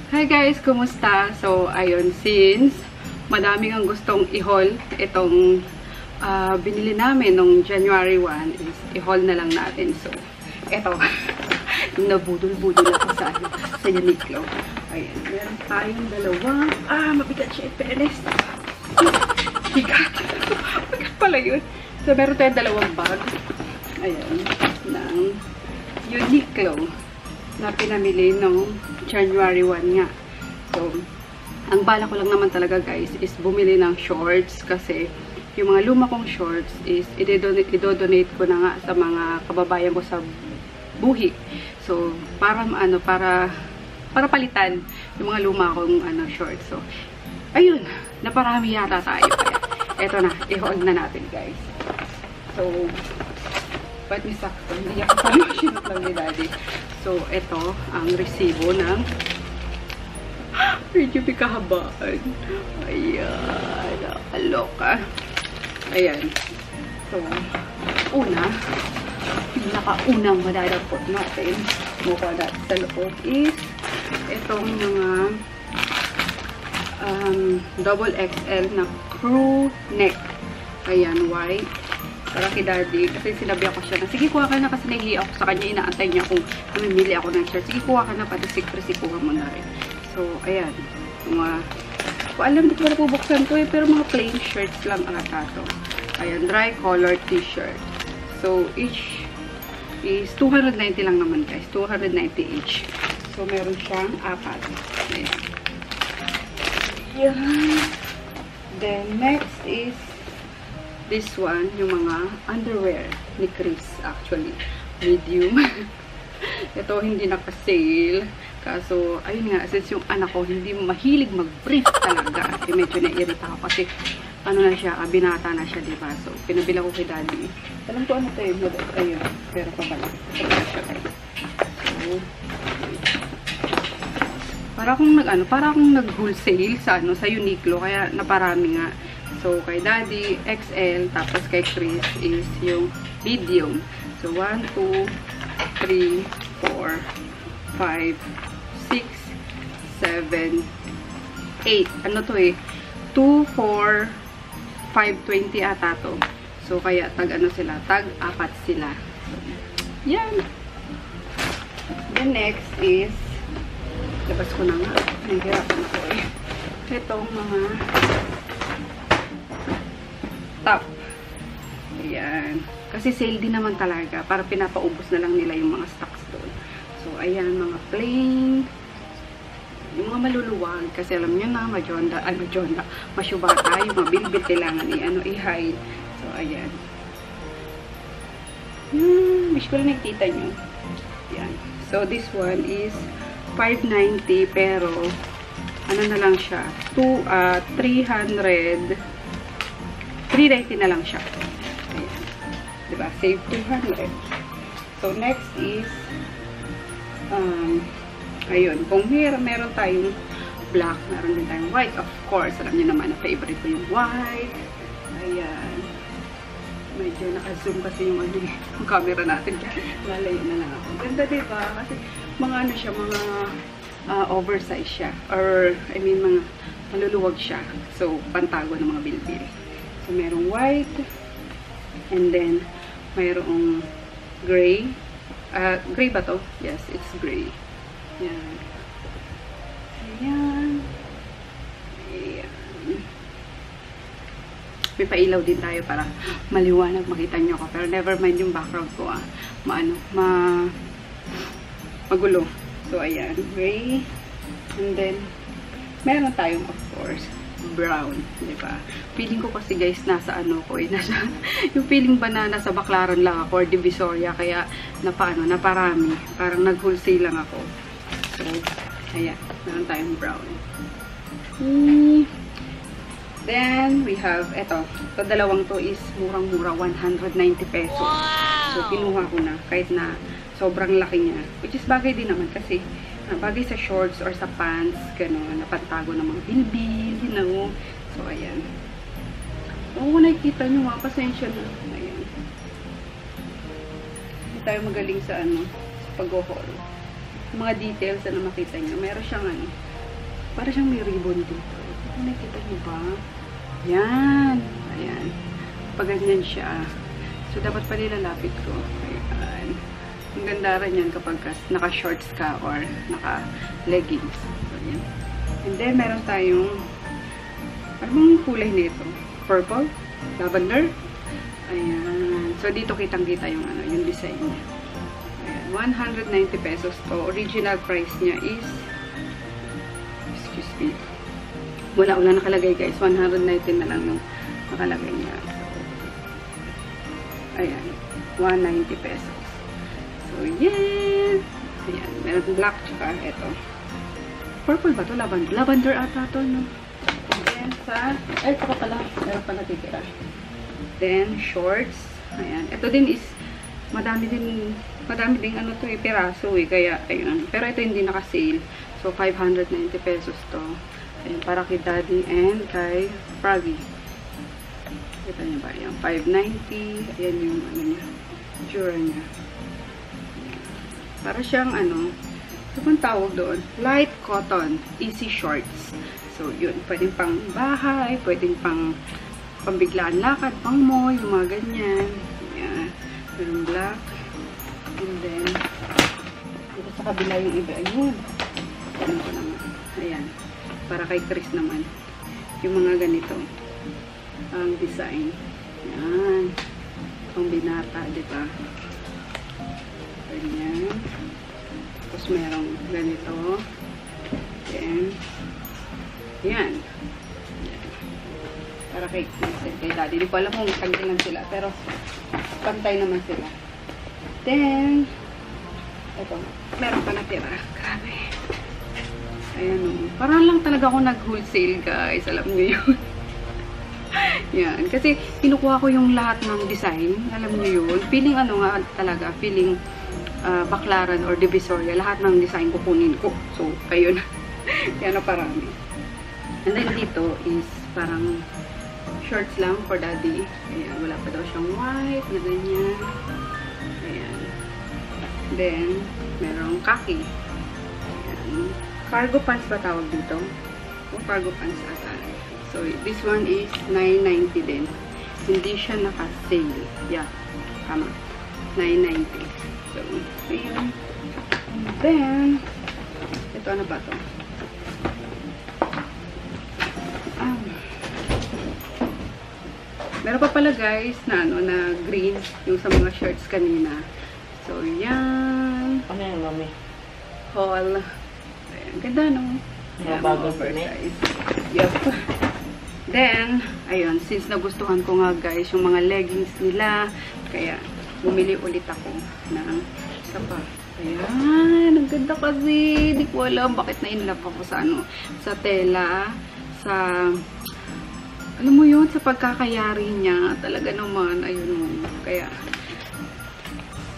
Hi guys, kumusta? So, ayun, since madaming ang gustong i-haul itong binili namin nung January 1 is i-haul na lang natin. So, eto, yung nabudol-budol ako sa Uniqlo. Ayan, meron tayong dalawang, mabigat siya, fairness. Bigat. Bigat pala yun. So, meron tayong dalawang bag. Ayan, ng Uniqlo na pinamili nung January 1 nga. So, ang bala ko lang naman talaga guys is bumili ng shorts kasi yung mga luma kong shorts is i-donate ko na nga sa mga kababayan ko sa buhi. So, para palitan yung mga luma kong shorts. So, ayun, naparami yata tayo. Kaya, eto na, i-haul na natin guys. So, ba't may sakto? Hindi ako sinot lang ni Daddy. So, ito ang resibo ng medyo kahabaan. Ayan. Nakaloka. Ayan. So, pinakaunang madadapot natin mukha natin sa loob is itong mga double XL na crew neck. Ayan, white. Para kay Daddy, kasi sinabi ako siya na, sige, kuha ka na kasi nahihi ako sa kanya, inaantay niya kung namimili ako ng shirt. Sige, kuha ka na, pati kuha mo na rin. So, ayan. Kung alam, hindi ko na pubuksan to pero mga plain shirts lang ata to. Ayan, dry color t-shirt. So, each is 290 lang naman guys. 290 each. So, meron siyang 4. Ayan. Ayan. Then, next is this one, yung mga underwear ni Chris, actually. Medium. Ito, hindi naka-sale. Kaso, ayun nga, since yung anak ko, hindi mahilig mag-brief talaga. Kasi medyo na-irita ako. Kasi, na siya, binata na siya, diba? So, pinabila ko kay Daddy. Alam ko ano tayo, ayun. Pero pa pala. So, para akong nag-wholesale sa Uniqlo. Kaya, naparami nga. So, kay Daddy, XL, tapos kay Chris is yung medium. So, 1, 2, 3, 4, 5, 6, 7, 8. Ano to eh? 2, 4, 5, 20 ata to. So, kaya tag-4 sila. So, yan. Then, next is, labas ko na nga. Nahihirapan ko eh. Itong mga top. Ayan. Kasi sale din naman talaga. Para pinapaubos na lang nila yung mga stocks doon. So, ayan. Mga plain. Yung mga maluluwag. Kasi alam nyo na, masyubata. Yung mga bilbit kailangan i-hide. So, ayan. Wish ko rin nakikita nyo. Ayan. So, this one is 590 pero ano na lang siya. 390 na lang siya. Ayan. Diba? Save 200. So, next is ayun. Kung meron tayong black, meron din tayong white. Of course, alam niyo naman na favorite ko yung white. Ayan. Medyo naka-zoom kasi yung camera natin. Lalayo na lang ako. Ganda, diba? Kasi mga siya, mga oversize siya. Or, I mean, mga maluluwag siya. So, pantago ng mga bilbil. So, merong white. And then, mayroong gray. Gray ba to? Yes, it's gray. Yan. Ayan. Ayan. May pailaw din tayo para maliwanag makita nyo ako. Pero never mind yung background ko. Magulo. So, ayan. Gray. And then, meron tayong, of course, brown, di ba? Feeling ko kasi guys nasa yung feeling ba na nasa Baclaran lang ako or Divisoria kaya naparami. Parang nag-wholesale lang ako. So, ayan, meron tayong brown. Then, we have, eto, ito dalawang to is murang-mura, 190 pesos. So, kinuha ko na kahit na sobrang laki niya. Which is bagay din naman kasi bagay sa shorts or sa pants, gano'n, napantago ng mga bilbil, you know. So, ayan. Kung nakikita nyo, mga pasensya na. Ayan. Hindi tayo magaling sa sa pag-haul. Mga details na makita nyo. Meron siyang Para siyang may ribbon dito. Nakikita niyo ba? Yan. Ayan. Pag ganyan siya. So, dapat pa nilalapit ko. Ayan. Ang ganda rin yan kapag naka-shorts ka or naka-leggings. So, yan. And then, meron tayong ano bang kulay nito? Purple? Lavender? Ayan. So, dito kitang-kita yung, yung design niya. Ayan. 190 pesos to. Original price niya is excuse me. Wala nakalagay guys. 119 na lang yung nakalagay niya. So, ayan. 190 pesos. So, yeah! Ayan. Meron black tsaka ito. Purple ba to? Lavender. Lavender ata to, no? And then, ito pa pala. Meron pa natitira. Then, shorts. Ayan. Ito din is, madami din ano to, piraso kaya, ayun. Pero ito hindi naka-sale. So, 590 pesos to. Ayan, para kay Daddy and kay Froggy. Kita niyo ba? Ayan, 590. Ayan yung, ano niya, tsura niya. Para siyang, ano bang tawag doon? Light cotton. Easy shorts. So, yun. Pwedeng pang bahay, pwedeng pang pambiglaan lakad, pang mall, yung mga ganyan. Ayan. Yung black. And then, dito sa kabila yung iba. Ayun. Ayan ko naman. Ayan. Para kay Chris naman. Yung mga ganito. Ang design. Ayan. Pang binata, diba? Ganyan. Tapos merong ganito. Then, yan. Para kay Daddy. Hindi ko alam kung tagil lang sila. Pero, pantay naman sila. Then, ito. Meron pa natira. Grabe. Ayan o. Parang lang talaga ako nag-wholesale guys. Alam niyo yun. Yan. Kasi, kinukuha ko yung lahat ng design. Alam niyo yun. Feeling ano nga talaga. Feeling Baclaran or Divisoria. Lahat ng design kukunin ko. So, ayun. Yan na parami. And then dito is parang shorts lang for Daddy. Ayan. Wala pa daw siyang white na ganyan. Ayan. Then, merong khaki. Ayan. Cargo pants ba tawag dito? O cargo pants ata. So, this one is 990 din. Hindi siya naka-sale. Yeah. Tama. 990. So, ayan. And then, ito ano ba to? Meron pa pala guys na ano na green yung sa mga shirts kanina. So, yan. Ano yan, mami? Haul. Ayan, ganda no? Mga bagong oversize. Yup. Then, ayun, since nagustuhan ko nga guys yung mga leggings nila, kaya bumili ulit ako ng isa pa. Ayan, ang ganda kasi. Di ko alam bakit na-inlove ako sa ano, sa tela, sa alam mo yun, sa pagkakayari niya, talaga naman, ayun, kaya,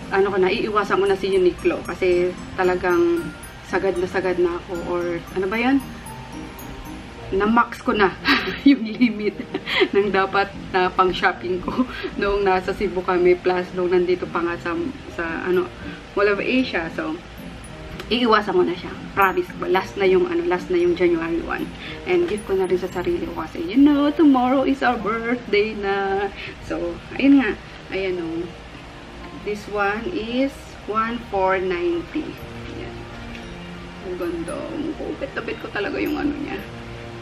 ano ko na, iiwasan ko na si Uniqlo, kasi talagang sagad na ako, or, ano ba yan? Na-max ko na yung limit ng dapat na pang-shopping ko noong nasa Cebu kami, plus noong nandito pa nga sa ano, Mall of Asia, so, iiwasan ko na siya. Promise ko. Last na yung January 1. And gift ko na rin sa sarili ko kasi, you know, tomorrow is our birthday na. So, ayun nga. Ayan o. This one is 1,490. Ayan. Ang ganda. Kupit-tapit ko talaga yung ano niya.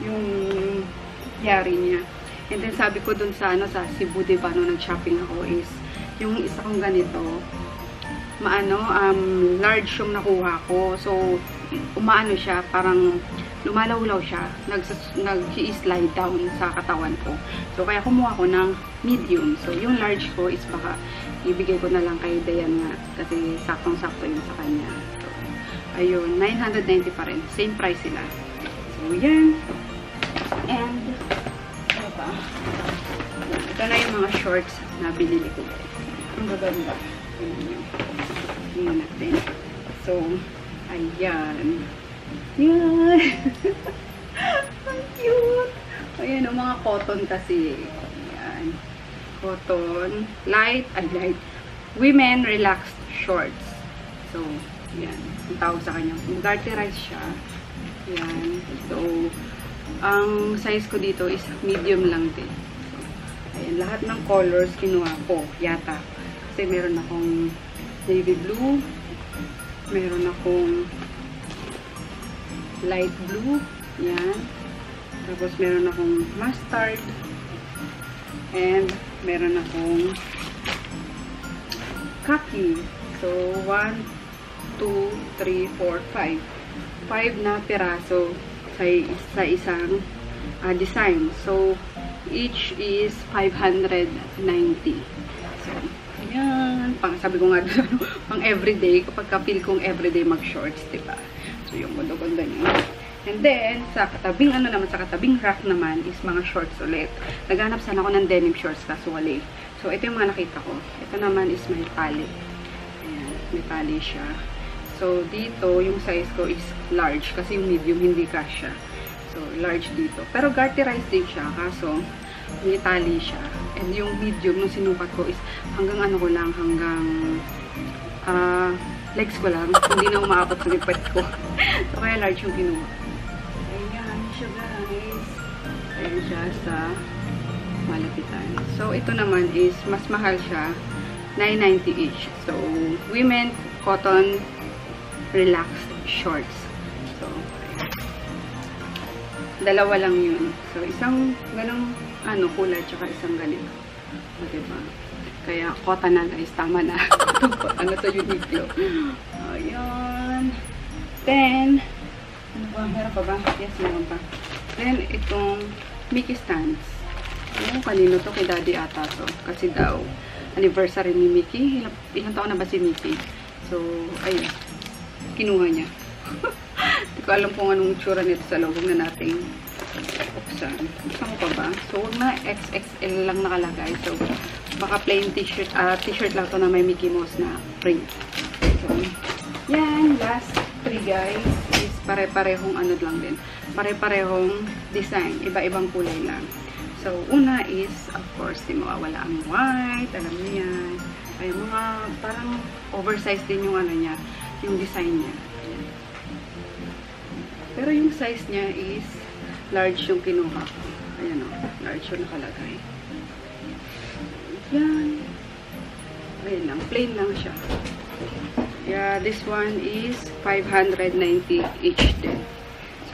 Yung yari niya. And then, sabi ko dun sa, ano, sa Cebu, diba, no, nag-shopping ako is, yung isa kong ganito, large yung nakuha ko. So, umaano siya, parang lumalawlaw siya. Nag-slide down sa katawan ko. So, kaya kumuha ko ng medium. So, yung large ko is baka ibigay ko na lang kay Dayan nga. Kasi saktong-sakto yun sa kanya. So, ayun, 990 pa rin. Same price sila. So, yan. And, ano pa? Ito na yung mga shorts na binili ko. Ang gaganda. Tingnan natin. So, ayan. Yan. Ang cute. Ayan, ang mga cotton kasi. Ayan. Cotton. Light. Women relaxed shorts. So, Yan. Ang tawag sa kanya. Garterize siya. Yan. So, ang size ko dito is medium lang din. So, ayan. Lahat ng colors kinuha ko. Yata. Kasi meron akong navy blue. Meron akong light blue. Yan. Tapos, meron akong mustard. And, meron akong khaki. So, 1, 2, 3, 4, 5. 5 na piraso sa isang design. So, each is 590. So, ayan. Sabi ko nga, pang everyday, kapag ka-feel kong everyday mag-shorts, diba? So, yung ganda-ganda niya. And then, sa katabing rack naman is mga shorts ulit. Naghanap sana ako ng denim shorts kaso wala. So, ito yung mga nakita ko. Ito naman is may tali. Ayan, may tali siya. So, dito, yung size ko is large kasi yung medium hindi kasya. So, large dito. Pero garterize din siya kaso may tali siya. And yung medium, nung sinukat ko is hanggang ano ko lang, hanggang legs ko lang. Hindi na umaabot sa lipad ko. So, kaya large yung kinuha. Ayan siya, guys. Ayan siya sa malapitan. So, ito naman is mas mahal siya. 990 each. So, women cotton relaxed shorts. So, ayan. Dalawa lang yun. So, isang ganong kulay tsaka isang ganito. O, diba? Kaya, cotton na guys. Tama na. Ano sa Uniqlo. Ayan. Then, ano ba? Meron pa ba? Yes, meron pa. Then, itong Mickey stands. Ano, kanino to? Kay Daddy ata to. Kasi daw, anniversary ni Mickey. Ilang taon na ba si Mickey? So, ayun. Kinuha niya. Hindi ko alam kung anong tsura nito sa loob na nating buksan. Buksan ko pa ba? So, huwag na XXL lang nakalagay. So, baka plain t-shirt. T-shirt lang to na may Mickey Mouse na print. So, yan. Last 3 guys is pare-parehong ano lang din. Pare-parehong design. Iba-ibang kulay lang. So, una is, of course, di mawawala ang white. Alam niyo yan. Ay, mga parang oversized din yung ano niya. Yung design niya. Ayan. Pero yung size niya is large yung kinuha ko. Ayan o. Large yung nakalagay. Ayan. Ayan lang. Plain lang siya. Yeah, this one is 590 each din.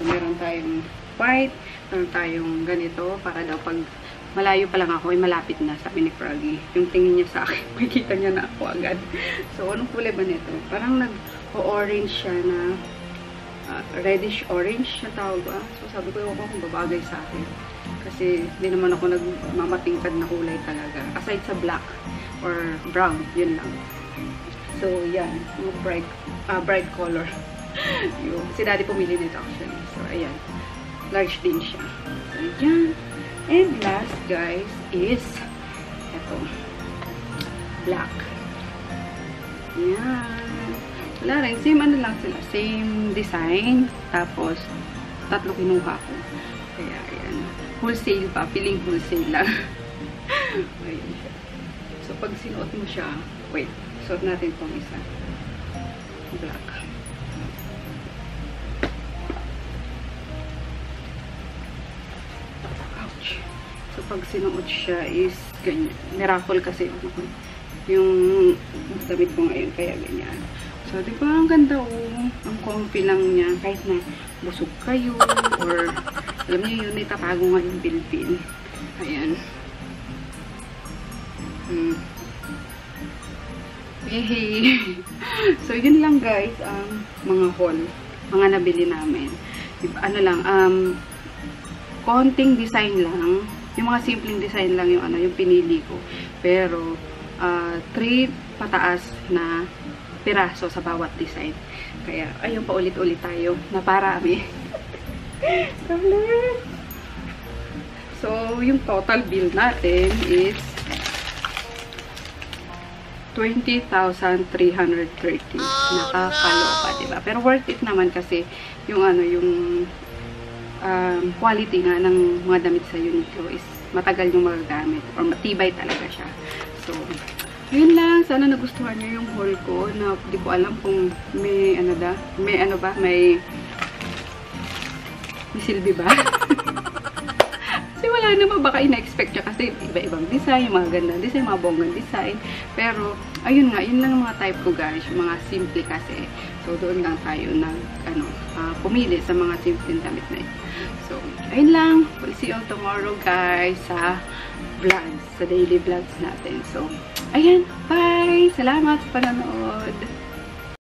So, meron tayong white. Meron tayong ganito. Para daw pag malayo pa lang ako, ay malapit na, sabi ni Froggy. Yung tingin niya sa akin, makikita niya na ako agad. So, anong kulay ba nito? Parang nag-orange siya na reddish-orange na tawag ba? So, sabi ko, ewan ko kung babagay sa akin. Kasi, hindi naman ako nagmamatingkad na kulay talaga. Aside sa black or brown, yun lang. So, yan. Yung bright color. Yung, si Daddy pumili nito actually. So, ayan. Large din siya. So, yan. And last, guys, is ito. Black. Yan. Wala rin. Same ano lang sila. Same design. Tapos, 3 kinuha ko. Kaya, ayan. Wholesale pa. Feeling wholesale lang. Ayan siya. So, pag sinuot mo siya, wait. Suot natin itong isa. Black. So, pag sinuot siya is ganyan. Miracle kasi yung damit ko ngayon. Kaya ganyan. So, di ba ang ganda ang comfy lang niya. Kahit na busog kayo or alam niyo yun, itatago nga yung bilbil. Ayan. Hey. So, yun lang guys ang mga haul. Mga nabili namin. Ano lang, konting design lang. Yung mga simpleng design lang yung yung pinili ko. Pero 3 pataas na piraso sa bawat design. Kaya ayun pa ulit-ulit tayo na parami. So yung total bill natin is 20,330. Nakakaloka, diba? Pero worth it naman kasi yung yung quality nga ng mga damit sa Uniqlo is matagal yung magagamit or matibay talaga siya. So, Ayun lang, sana nagustuhan niyo yung haul ko na di ko alam kung may may silbi ba? Kasi wala naman, baka ina-expect niya kasi iba-ibang design, yung mga gandang design, mga bonggang design. Pero, ayun nga, yun lang yung mga type ko guys, yung mga simple kasi. So, doon lang tayo pumili sa mga simple damit na ito. So, ayun lang. We'll see you tomorrow guys sa vlogs, sa daily vlogs natin. So, ayan, bye! Salamat sa panonood!